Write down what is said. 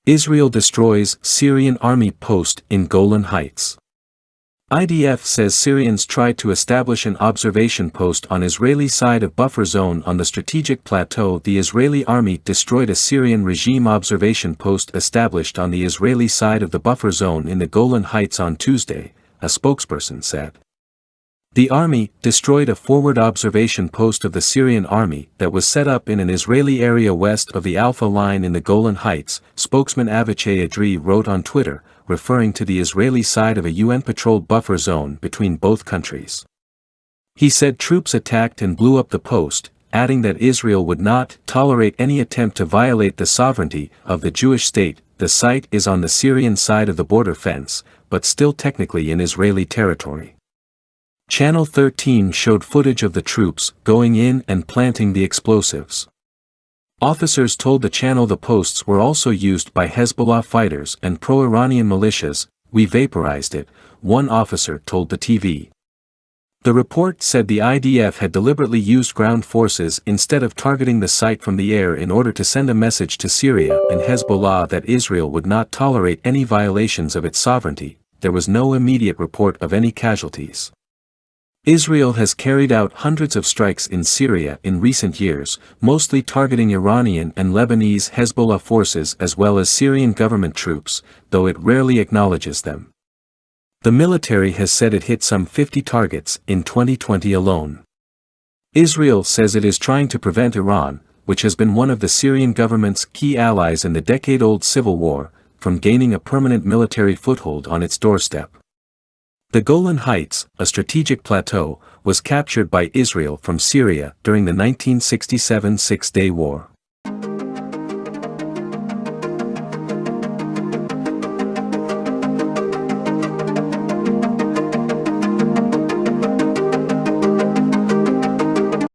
Israel destroys Syrian army post in Golan Heights. IDF says Syrians tried to establish an observation post on Israeli side of buffer zone on the strategic plateau. The Israeli army destroyed a Syrian regime observation post established on the Israeli side of the buffer zone in the Golan Heights on Tuesday, a spokesperson said. The army destroyed a forward observation post of the Syrian army that was set up in an Israeli area west of the Alpha Line in the Golan Heights, spokesman Avichai Adri wrote on Twitter, referring to the Israeli side of a UN-patrolled buffer zone between both countries. He said troops attacked and blew up the post, adding that Israel would not tolerate any attempt to violate the sovereignty of the Jewish state. The site is on the Syrian side of the border fence, but still technically in Israeli territory. Channel 13 showed footage of the troops going in and planting the explosives. Officers told the channel the posts were also used by Hezbollah fighters and pro-Iranian militias. "We vaporized it," one officer told the TV. The report said the IDF had deliberately used ground forces instead of targeting the site from the air in order to send a message to Syria and Hezbollah that Israel would not tolerate any violations of its sovereignty. There was no immediate report of any casualties. Israel has carried out hundreds of strikes in Syria in recent years, mostly targeting Iranian and Lebanese Hezbollah forces as well as Syrian government troops, though it rarely acknowledges them. The military has said it hit some 50 targets in 2020 alone. Israel says it is trying to prevent Iran, which has been one of the Syrian government's key allies in the decade-old civil war, from gaining a permanent military foothold on its doorstep. The Golan Heights, a strategic plateau, was captured by Israel from Syria during the 1967 Six-Day War.